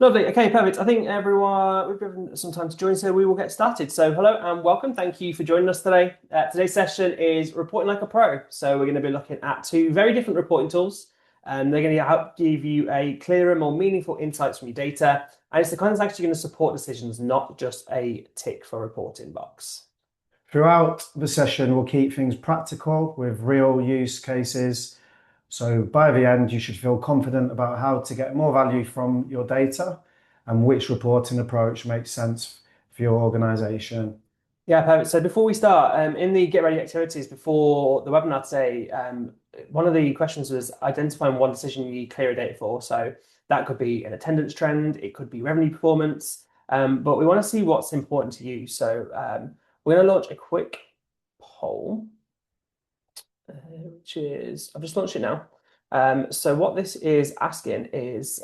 Lovely. Okay, perfect. I think everyone, we've given some time to join, so we will get started. So, hello and welcome. Thank you for joining us today. Today's session is Reporting Like a Pro. So, we're going to be looking at two very different reporting tools, and they're going to help give you a clearer, more meaningful insights from your data. And it's the kind that's actually going to support decisions, not just a tick for reporting box. Throughout the session, we'll keep things practical with real use cases. So by the end, you should feel confident about how to get more value from your data and which reporting approach makes sense for your organization. Yeah, perfect. So before we start, in the get ready activities before the webinar today, one of the questions was identifying one decision you need clearer data for. So that could be an attendance trend, it could be revenue performance, but we want to see what's important to you. So we're going to launch a quick poll, which is, I've just launched it now. So what this is asking is,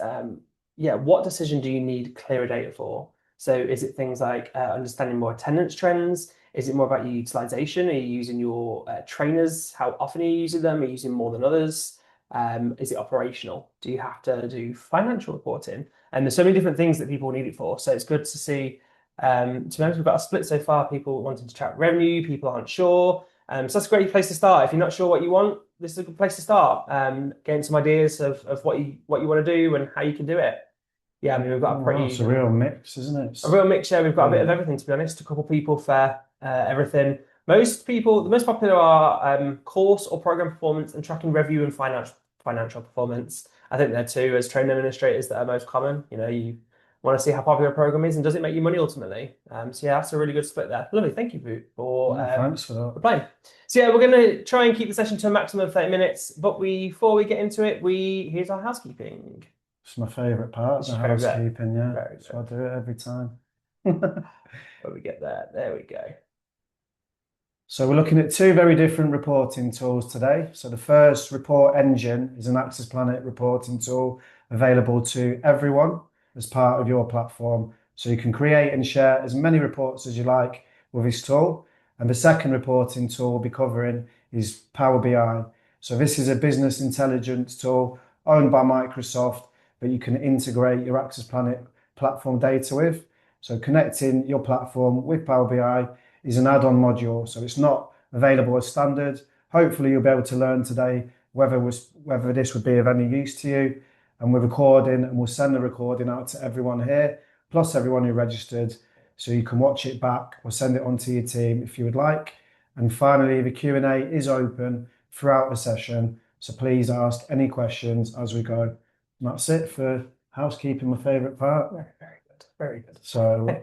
yeah, what decision do you need clearer data for? So is it things like understanding more attendance trends? Is it more about your utilization? Are you using your trainers? How often are you using them? Are you using more than others? Is it operational? Do you have to do financial reporting? And there's so many different things that people need it for. So it's good to see. To be honest, we've got a split so far. People wanting to track revenue, people aren't sure. So that's a great place to start. If you're not sure what you want, this is a good place to start. Getting some ideas of what you want to do and how you can do it. Yeah, I mean we've got Oh, wow, it's a real mix, isn't it? a real mixture. We've got a bit of Brilliant. everything, to be honest. A couple of people for everything. Most people, the most popular are course or program performance and tracking review and financial performance. I think they're two as training administrators that are most common. You know, you want to see how popular a program is and does it make you money ultimately. So yeah, that's a really good split there. Lovely, thank you Yeah, thanks for for that. playing. So yeah, we're going to try and keep the session to a maximum of 30 minutes. But before we get into it, we here's our housekeeping. It's my favorite part, This the is very good. housekeeping, yeah. Very So good. I do it every time. Where we get there. There we go. So we're looking at two very different reporting tools today. So the first report engine is an Access Planet reporting tool available to everyone as part of your platform. So you can create and share as many reports as you like with this tool. And the second reporting tool we'll be covering is Power BI. So this is a business intelligence tool owned by Microsoft that you can integrate your Access Planet platform data with. So connecting your platform with Power BI is an add-on module, so it's not available as standard. Hopefully, you'll be able to learn today whether this would be of any use to you. And we're recording, and we'll send the recording out to everyone here, plus everyone who registered, so you can watch it back or send it on to your team if you would like. And finally, the Q&A is open throughout the session, so please ask any questions as we go. And that's it for housekeeping, my favourite part. Very, very good. Very good. So, Okay.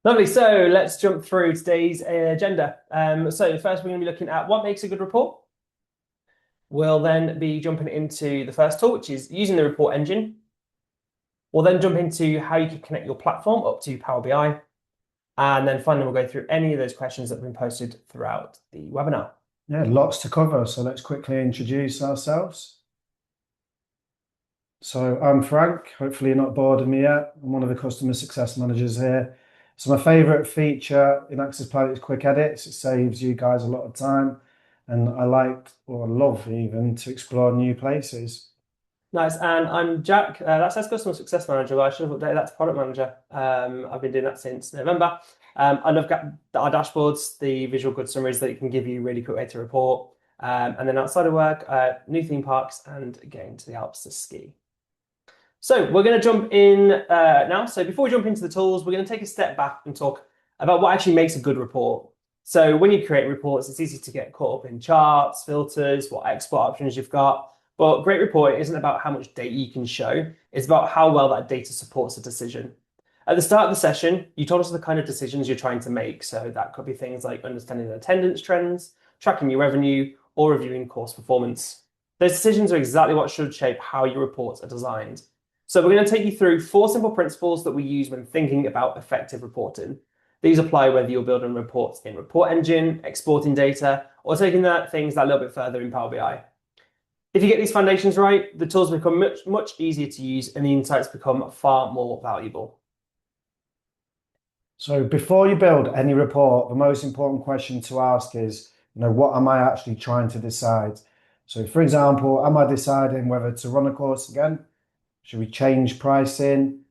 Lovely. So let's jump through today's agenda. So first we're going to be looking at what makes a good report. We'll then be jumping into the first tool, which is using the report engine. We'll then jump into how you can connect your platform up to Power BI. And then finally, we'll go through any of those questions that have been posted throughout the webinar. yeah, lots to cover. So let's quickly introduce ourselves. So I'm Frank. Hopefully you're not bored of me yet. I'm one of the customer success managers here. So my favorite feature in Access Planet is quick edits. It saves you guys a lot of time. And I like, or love even, to explore new places. Nice. And I'm Jack. That says customer success manager, but I should have updated that to product manager. I've been doing that since November. I love our dashboards, the visual good summaries that can give you really quick way to report. And then outside of work, new theme parks and getting to the Alps to ski. So we're going to jump in now. So before we jump into the tools, we're going to take a step back and talk about what actually makes a good report. So when you create reports, it's easy to get caught up in charts, filters, what export options you've got. But great reporting isn't about how much data you can show. It's about how well that data supports a decision. At the start of the session, you told us the kind of decisions you're trying to make. So that could be things like understanding attendance trends, tracking your revenue, or reviewing course performance. Those decisions are exactly what should shape how your reports are designed. So we're going to take you through four simple principles that we use when thinking about effective reporting. These apply whether you're building reports in Report Engine, exporting data, or taking things that little bit further in Power BI. If you get these foundations right, the tools become much easier to use and the insights become far more valuable. So before you build any report, the most important question to ask is, what am I actually trying to decide? So for example, am I deciding whether to run a course again, Should we change pricing,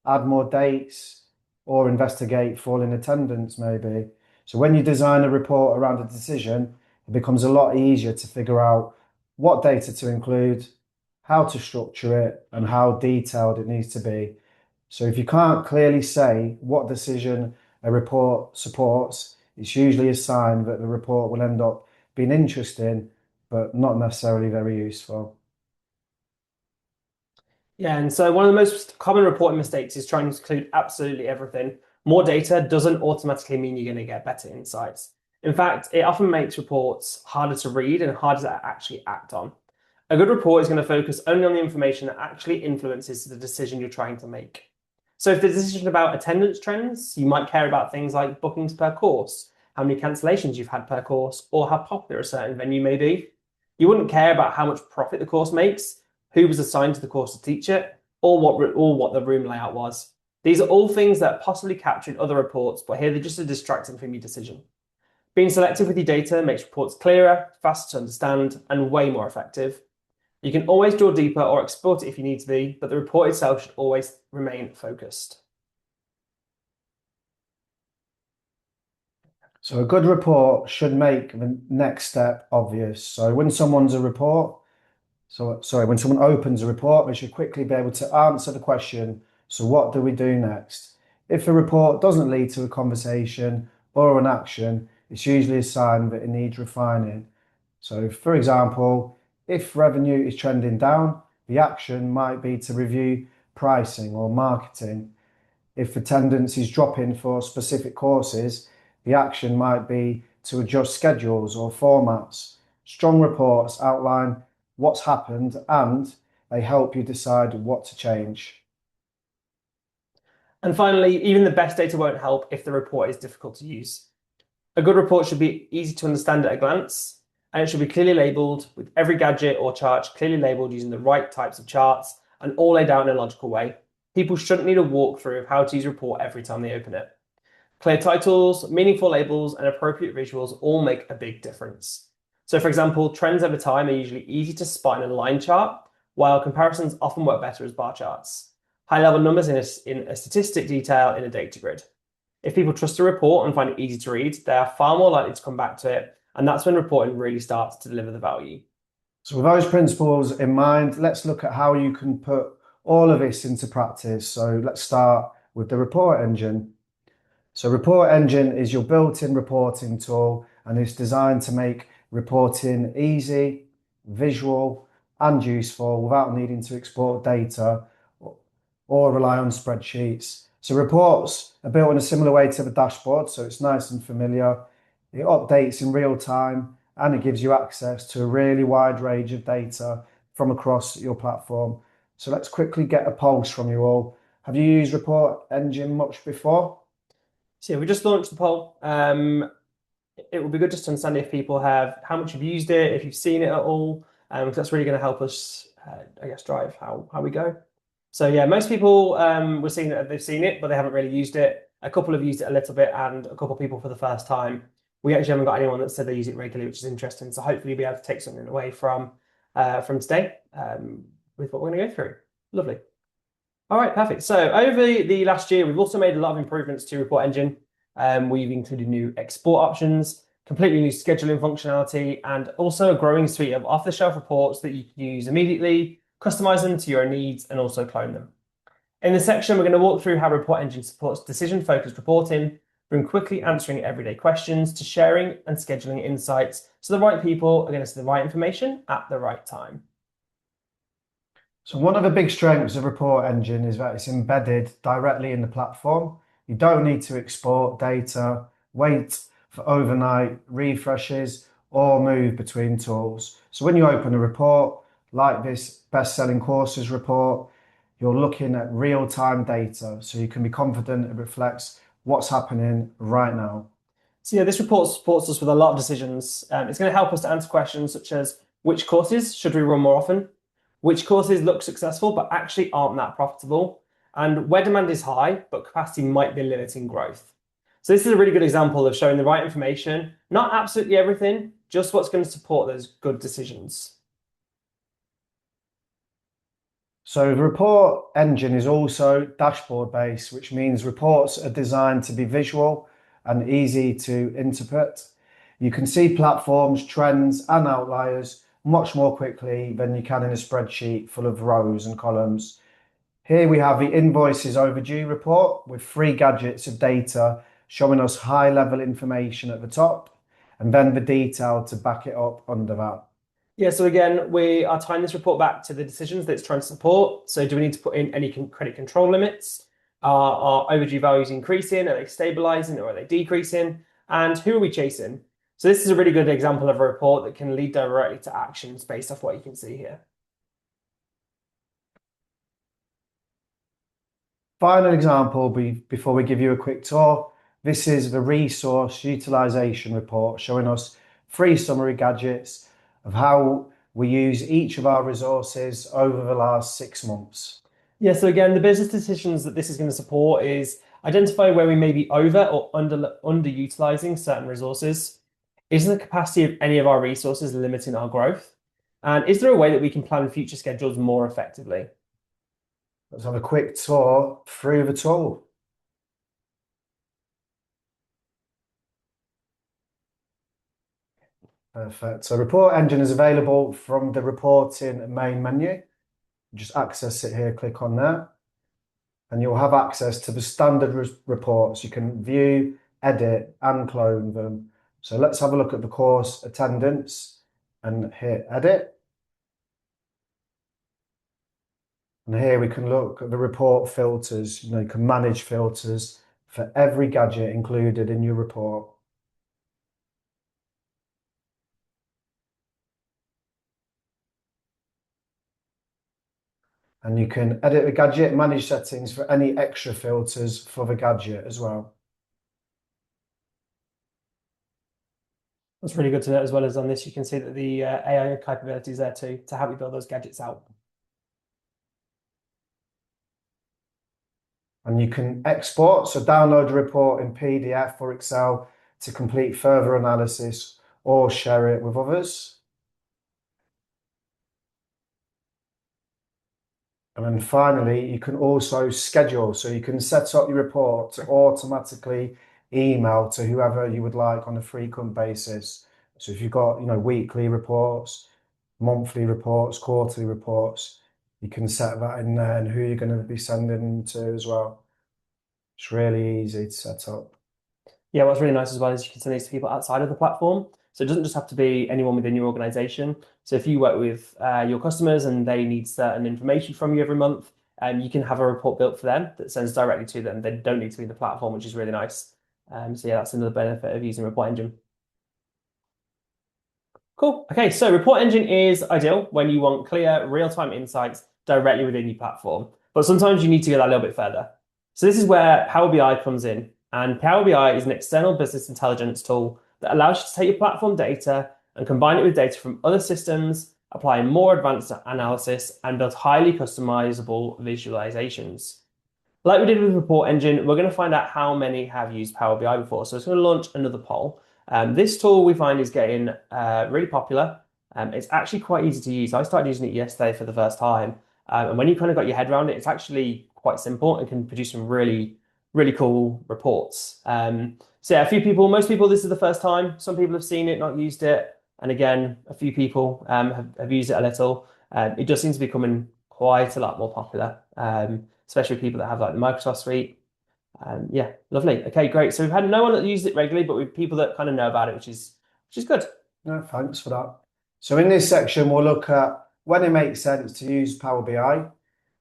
add more dates, or investigate fall in attendance maybe? So when you design a report around a decision, it becomes a lot easier to figure out what data to include, how to structure it, and how detailed it needs to be. So if you can't clearly say what decision a report supports, it's usually a sign that the report will end up being interesting, but not necessarily very useful. Yeah, and so one of the most common reporting mistakes is trying to include absolutely everything. More data doesn't automatically mean you're going to get better insights. In fact, it often makes reports harder to read and harder to actually act on. A good report is going to focus only on the information that actually influences the decision you're trying to make. So if the decision is about attendance trends, you might care about things like bookings per course, how many cancellations you've had per course, or how popular a certain venue may be. You wouldn't care about how much profit the course makes, who was assigned to the course to teach it, or what the room layout was. These are all things that are possibly captured in other reports, but here they're just a distraction from your decision. Being selective with your data makes reports clearer, faster to understand, and way more effective. You can always draw deeper or export it if you need to be, but the report itself should always remain focused. So a good report should make the next step obvious. So when someone opens a report, they should quickly be able to answer the question, so what do we do next? If the report doesn't lead to a conversation or an action, it's usually a sign that it needs refining. So for example, if revenue is trending down, the action might be to review pricing or marketing. If attendance is dropping for specific courses, the action might be to adjust schedules or formats. Strong reports outline what's happened and they help you decide what to change. And finally, even the best data won't help if the report is difficult to use. A good report should be easy to understand at a glance, and it should be clearly labeled with every gadget or chart clearly labeled using the right types of charts and all laid out in a logical way. People shouldn't need a walkthrough of how to use a report every time they open it. Clear titles, meaningful labels, and appropriate visuals all make a big difference. So for example, trends over time are usually easy to spot in a line chart, while comparisons often work better as bar charts. High-level numbers in a statistic detail in a data grid. If people trust a report and find it easy to read, they are far more likely to come back to it, and that's when reporting really starts to deliver the value. So with those principles in mind, let's look at how you can put all of this into practice. So let's start with the report engine. So Report Engine is your built-in reporting tool, and it's designed to make reporting easy, visual, and useful without needing to export data or rely on spreadsheets. So reports are built in a similar way to the dashboard, so it's nice and familiar. It updates in real time, and it gives you access to a really wide range of data from across your platform. So let's quickly get a pulse from you all. Have you used Report Engine much before? So yeah, we just launched the poll. It would be good just to understand if people have, how much you've used it, if you've seen it at all, because that's really going to help us, I guess, drive how we go. So yeah, most people we're seeing that they've seen it, but they haven't really used it. A couple have used it a little bit, and a couple of people for the first time. We actually haven't got anyone that said they use it regularly, which is interesting. So hopefully we'll be able to take something away from today with what we're going to go through. Lovely. All right, perfect. So over the last year, we've also made a lot of improvements to Report Engine. We've included new export options, completely new scheduling functionality, and also a growing suite of off-the-shelf reports that you can use immediately, customize them to your needs, and also clone them. In this section, we're going to walk through how Report Engine supports decision-focused reporting, from quickly answering everyday questions to sharing and scheduling insights so the right people are going to see the right information at the right time. So one of the big strengths of Report Engine is that it's embedded directly in the platform. You don't need to export data, wait for overnight refreshes, or move between tools. So when you open a report like this best-selling courses report, you're looking at real-time data, so you can be confident it reflects what's happening right now. So yeah, this report supports us with a lot of decisions. It's going to help us to answer questions such as which courses should we run more often? Which courses look successful but actually aren't that profitable? And where demand is high, but capacity might be limiting growth. So this is a really good example of showing the right information, not absolutely everything, just what's going to support those good decisions. So the report engine is also dashboard based, which means reports are designed to be visual and easy to interpret. You can see platforms, trends, and outliers much more quickly than you can in a spreadsheet full of rows and columns. Here we have the invoices overdue report with 3 gadgets of data showing us high level information at the top and then the detail to back it up under that. Yeah, so again, we are tying this report back to the decisions that it's trying to support. So do we need to put in any credit control limits? Are overdue values increasing? Are they stabilizing or are they decreasing? And who are we chasing? So this is a really good example of a report that can lead directly to actions based off what you can see here. Final example before we give you a quick tour. This is the resource utilization report showing us 3 summary gadgets of how we use each of our resources over the last 6 months. Yeah, so again, the business decisions that this is going to support is identify where we may be over or underutilizing certain resources. Is the capacity of any of our resources limiting our growth? And is there a way that we can plan future schedules more effectively? Let's have a quick tour through the tool. Perfect. So report engine is available from the reporting main menu. Just access it here, click on that. And you'll have access to the standard reports. You can view, edit, and clone them. So let's have a look at the course attendance and hit edit. And here we can look at the report filters. You can manage filters for every gadget included in your report. And you can edit the gadget, manage settings for any extra filters for the gadget as well. That's really good to know as well as on this, you can see that the AI capabilities there too to help you build those gadgets out. And you can export, so download a report in PDF or Excel to complete further analysis or share it with others. And then finally, you can also schedule. So you can set up your report to automatically email to whoever you would like on a frequent basis. So if you've got, weekly reports, monthly reports, quarterly reports, you can set that in there and who you're going to be sending them to as well. It's really easy to set up. Yeah, what's really nice as well is you can send these to people outside of the platform. So it doesn't just have to be anyone within your organization. So if you work with your customers and they need certain information from you every month, you can have a report built for them that sends directly to them. They don't need to be the platform, which is really nice. So yeah, that's another benefit of using Report Engine. Cool. Okay, so Report Engine is ideal when you want clear, real-time insights directly within your platform. But sometimes you need to go that little bit further. So this is where Power BI comes in. And Power BI is an external business intelligence tool that allows you to take your platform data and combine it with data from other systems, apply more advanced analysis, and build highly customizable visualizations. Like we did with Report Engine, we're going to find out how many have used Power BI before. So it's going to launch another poll. This tool we find is getting really popular. It's actually quite easy to use. I started using it yesterday for the first time. And when you kind of got your head around it, it's actually quite simple and can produce some really, really cool reports. So yeah, most people, this is the first time. Some people have seen it, not used it. And again, a few people have used it a little. It just seems to be becoming quite a lot more popular, especially people that have like the Microsoft suite. Yeah, lovely. Okay, great. So we've had no one that used it regularly, but we've people that kind of know about it, which is good. No, thanks for that. So in this section, we'll look at when it makes sense to use Power BI,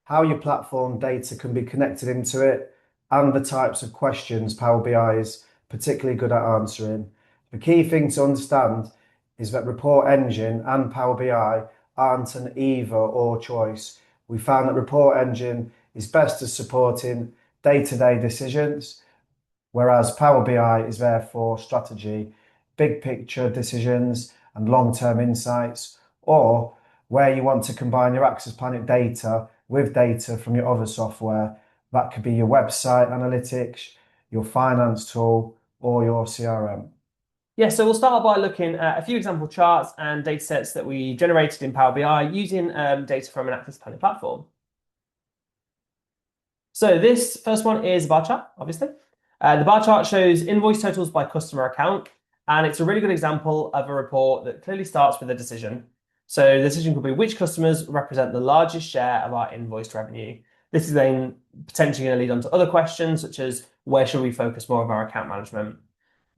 how your platform data can be connected into it, and the types of questions Power BI is particularly good at answering. The key thing to understand is that Report Engine and Power BI aren't an either or choice. We found that Report Engine is best at supporting day-to-day decisions, whereas Power BI is there for strategy, big picture decisions, and long-term insights, or where you want to combine your Access Planet data with data from your other software. That could be your website analytics, your finance tool, or your CRM. Yeah, so we'll start by looking at a few example charts and data sets that we generated in Power BI using data from an Access Planning platform. So this first one is a bar chart, obviously. The bar chart shows invoice totals by customer account, and it's a really good example of a report that clearly starts with a decision. So the decision could be which customers represent the largest share of our invoiced revenue. This is then potentially going to lead on to other questions, such as where should we focus more of our account management?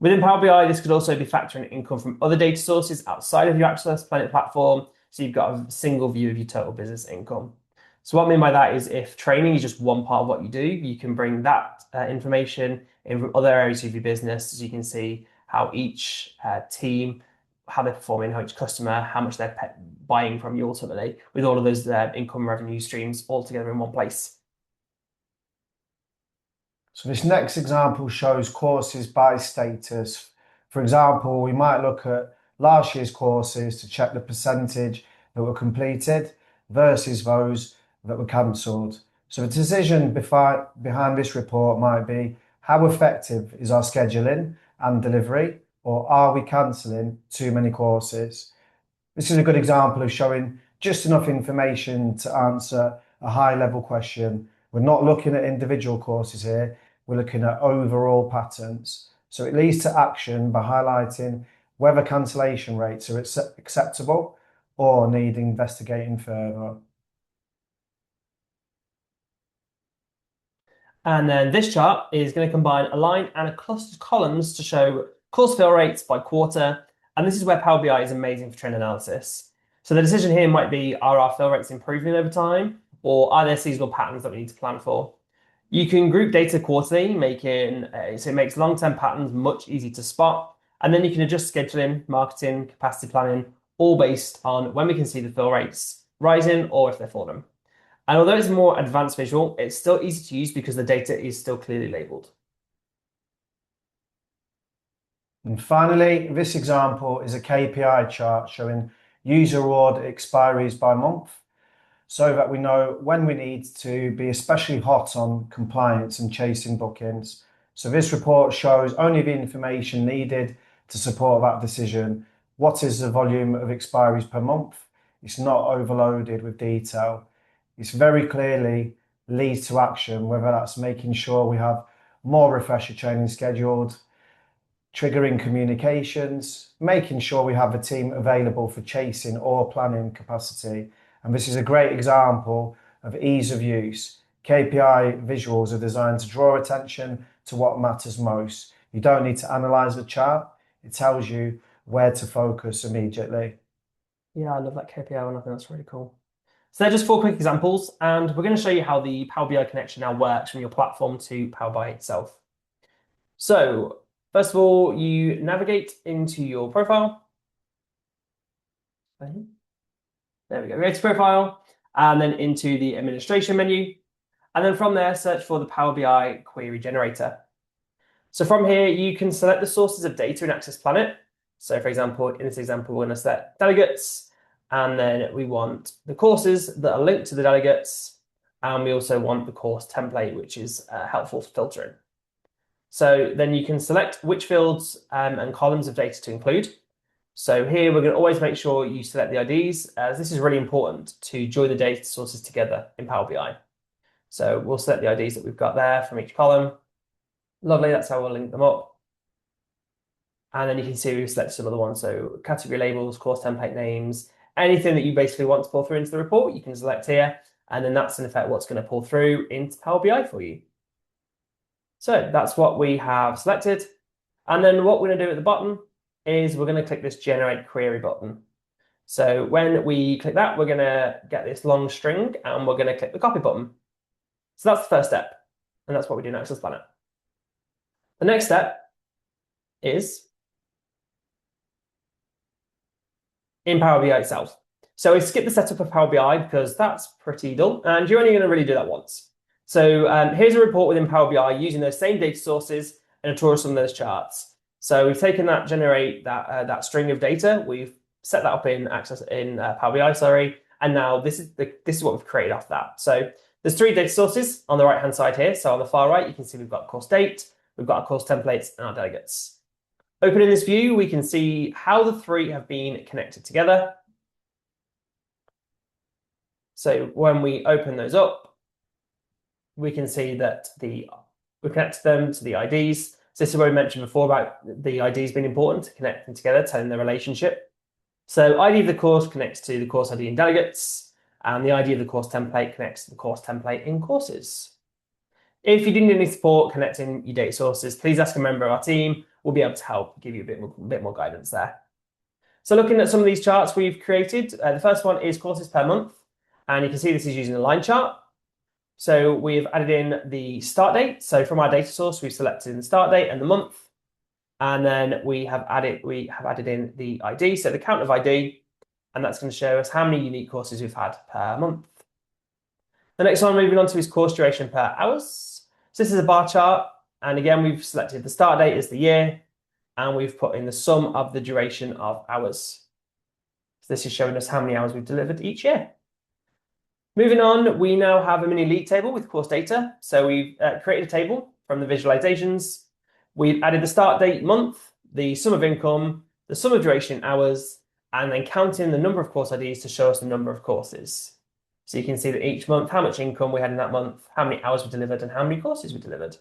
Within Power BI, this could also be factoring income from other data sources outside of your Access Planet platform. So you've got a single view of your total business income. So what I mean by that is if training is just one part of what you do, you can bring that information in from other areas of your business, so you can see how each team, how they're performing, how each customer, how much they're buying from you ultimately, with all of those income revenue streams all together in one place. So this next example shows courses by status. For example, we might look at last year's courses to check the percentage that were completed versus those that were cancelled. So the decision behind this report might be, how effective is our scheduling and delivery, or are we cancelling too many courses? This is a good example of showing just enough information to answer a high-level question. We're not looking at individual courses here, we're looking at overall patterns. So it leads to action by highlighting whether cancellation rates are acceptable or need investigating further. And then this chart is going to combine a line and a clustered columns to show course fill rates by quarter. And this is where Power BI is amazing for trend analysis. So the decision here might be, are our fill rates improving over time, or are there seasonal patterns that we need to plan for? You can group data quarterly, so it makes long-term patterns much easier to spot. And then you can adjust scheduling, marketing, capacity planning, all based on when we can see the fill rates rising or if they're falling. And although it's a more advanced visual, it's still easy to use because the data is still clearly labeled. And finally, this example is a KPI chart showing user reward expiries by month, so that we know when we need to be especially hot on compliance and chasing bookings. So this report shows only the information needed to support that decision. What is the volume of expiries per month? It's not overloaded with detail. It's very clearly leads to action, whether that's making sure we have more refresher training scheduled, triggering communications, making sure we have a team available for chasing or planning capacity. And this is a great example of ease of use. KPI visuals are designed to draw attention to what matters most. You don't need to analyze the chart. It tells you where to focus immediately. Yeah, I love that KPI one. I think that's really cool. So they're just 4 quick examples, and we're going to show you how the Power BI connection now works from your platform to Power BI itself. So first of all, you navigate into your profile. There we go, go to profile, and then into the administration menu. And then from there, search for the Power BI query generator. So from here, you can select the sources of data in Access Planet. So for example, in this example, we're going to select delegates, and then we want the courses that are linked to the delegates. And we also want the course template, which is helpful for filtering. So then you can select which fields and columns of data to include. So here we're going to always make sure you select the IDs, as this is really important to join the data sources together in Power BI. So we'll select the IDs that we've got there from each column. Lovely, that's how we'll link them up. And then you can see we've selected some other ones. So category labels, course template names, anything that you basically want to pull through into the report, you can select here. And then that's in effect what's going to pull through into Power BI for you. So that's what we have selected. And then what we're going to do at the bottom is we're going to click this generate query button. So when we click that, we're going to get this long string and we're going to click the copy button. So that's the first step. And that's what we do in Access Planet. The next step is in Power BI itself. So we skip the setup of Power BI because that's pretty dull, and you're only going to really do that once. So here's a report within Power BI using those same data sources and a tour of some of those charts. So we've taken that, generate that string of data. We've set that up in Power BI, sorry, and now this is what we've created off that. So there's 3 data sources on the right-hand side here. So on the far right, you can see we've got course date, we've got our course templates, and our delegates. Opening this view, we can see how the 3 have been connected together. So when we open those up, we can see that we connect them to the IDs. So this is where we mentioned before about the IDs being important to connect them together, telling the relationship. So ID of the course connects to the course ID in delegates, and the ID of the course template connects to the course template in courses. If you do need any support connecting your data sources, please ask a member of our team. We'll be able to help give you a bit more guidance there. So looking at some of these charts we've created, the first one is courses per month, and you can see this is using a line chart. So we've added in the start date. So from our data source, we've selected the start date and the month. And then we have added in the ID, so the count of ID, and that's going to show us how many unique courses we've had per month. The next one moving on to is course duration per hours. So this is a bar chart, and again, we've selected the start date as the year, and we've put in the sum of the duration of hours. So this is showing us how many hours we've delivered each year. Moving on, we now have a mini league table with course data. So we've created a table from the visualizations. We've added the start date month, the sum of income, the sum of duration in hours, and then counting the number of course IDs to show us the number of courses. So you can see that each month, how much income we had in that month, how many hours we delivered, and how many courses we delivered. So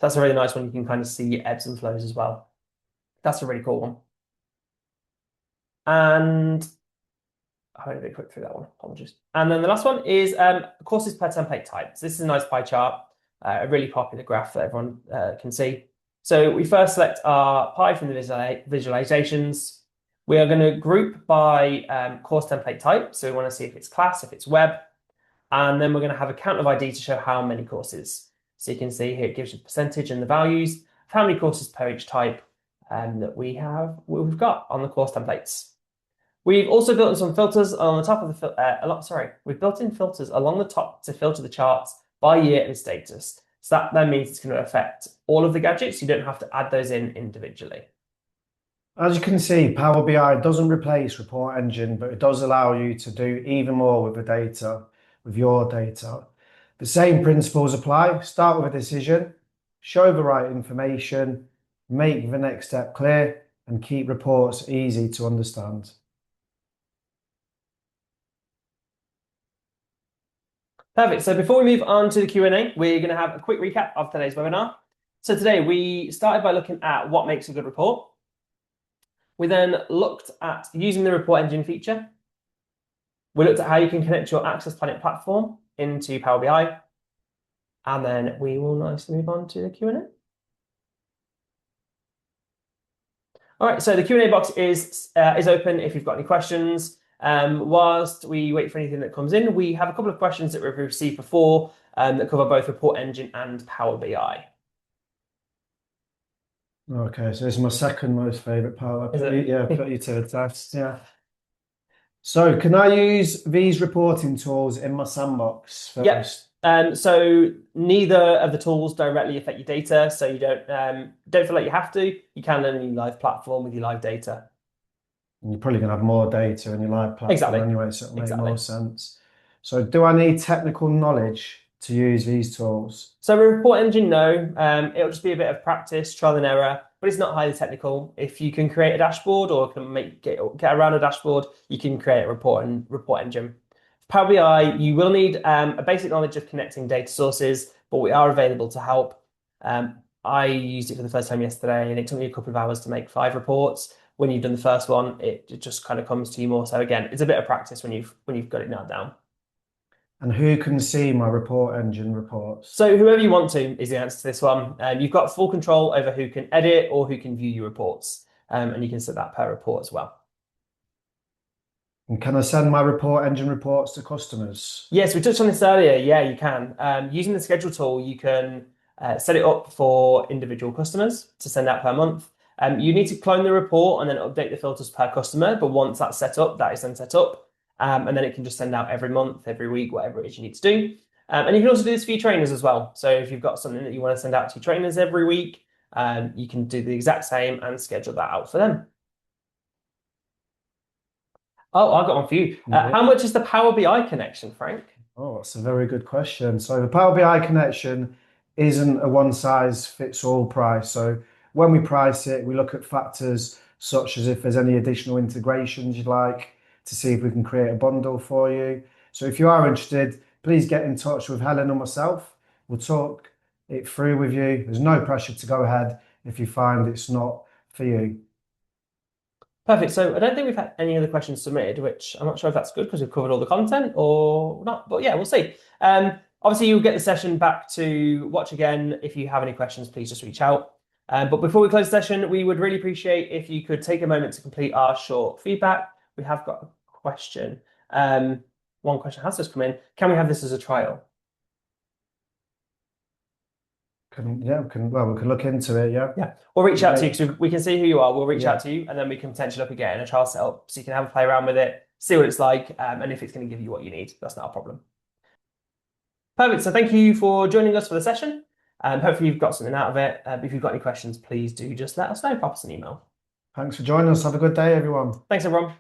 that's a really nice one. You can kind of see ebbs and flows as well. That's a really cool one. And I went a bit quick through that one, apologies. And then the last one is courses per template type. So this is a nice pie chart, a really popular graph that everyone can see. So we first select our pie from the visualizations. We are going to group by course template type. So we want to see if it's class, if it's web. And then we're going to have a count of ID to show how many courses. So you can see here it gives you the percentage and the values of how many courses per each type that we've got on the course templates. We've also built in some filters on the top of the we've built in filters along the top to filter the charts by year and status. So that then means it's going to affect all of the gadgets. You don't have to add those in individually. As you can see, Power BI doesn't replace Report Engine, but it does allow you to do even more with the data, with your data. The same principles apply. Start with a decision, show the right information, make the next step clear, and keep reports easy to understand. Perfect. So before we move on to the Q&A, we're going to have a quick recap of today's webinar. So today we started by looking at what makes a good report. We then looked at using the report engine feature. We looked at how you can connect your Access Planet platform into Power BI. And then we will nicely move on to the Q&A. All right, so the Q&A box is open if you've got any questions. Whilst we wait for anything that comes in, we have a couple of questions that we've received before that cover both Report Engine and Power BI. Okay, so this is my second most favorite part. Yeah, put you to the test. Yeah. So can I use these reporting tools in my sandbox first? Yes. So neither of the tools directly affect your data, so you don't feel like you have to. You can learn a new live platform with your live data. And you're probably going to have more data in your live platform anyway, so it'll make more sense. So do I need technical knowledge to use these tools? So a report engine, no. It'll just be a bit of practice, trial and error, but it's not highly technical. If you can create a dashboard or can get around a dashboard, you can create a report engine. Power BI, you will need a basic knowledge of connecting data sources, but we are available to help. I used it for the first time yesterday, and it took me a couple of hours to make 5 reports. When you've done the first one, it just kind of comes to you more. So again, it's a bit of practice when you've got it nailed down. And who can see my report engine reports? So whoever you want to is the answer to this one. You've got full control over who can edit or who can view your reports. And you can set that per report as well. And can I send my report engine reports to customers? Yes, we touched on this earlier. Yeah, you can. Using the schedule tool, you can set it up for individual customers to send out per month. You need to clone the report and then update the filters per customer. But once that's set up, that is then set up. And then it can just send out every month, every week, whatever it is you need to do. And you can also do this for your trainers as well. So if you've got something that you want to send out to your trainers every week, you can do the exact same and schedule that out for them. Oh, I've got one for you. How much is the Power BI connection, Frank? Oh, that's a very good question. So the Power BI connection isn't a one-size-fits-all price. So when we price it, we look at factors such as if there's any additional integrations you'd like to see if we can create a bundle for you. So if you are interested, please get in touch with Helen or myself. We'll talk it through with you. There's no pressure to go ahead if you find it's not for you. Perfect. So I don't think we've had any other questions submitted, which I'm not sure if that's good because we've covered all the content or not. But yeah, we'll see. Obviously, you'll get the session back to watch again. If you have any questions, please just reach out. But before we close the session, we would really appreciate if you could take a moment to complete our short feedback. We have got a question. One question has just come in. Can we have this as a trial? We can look into it, yeah. Yeah, we'll reach out to you Great. because we can see who you are. We'll reach Yeah. out to you, and then we can potentially look at getting a trial set up so you can have a play around with it, see what it's like, and if it's going to give you what you need. That's not a problem. Perfect. So thank you for joining us for the session. Hopefully you've got something out of it. If you've got any questions, please do just let us know. Pop us an email. Thanks for joining us. Have a good day, everyone. Thanks, everyone.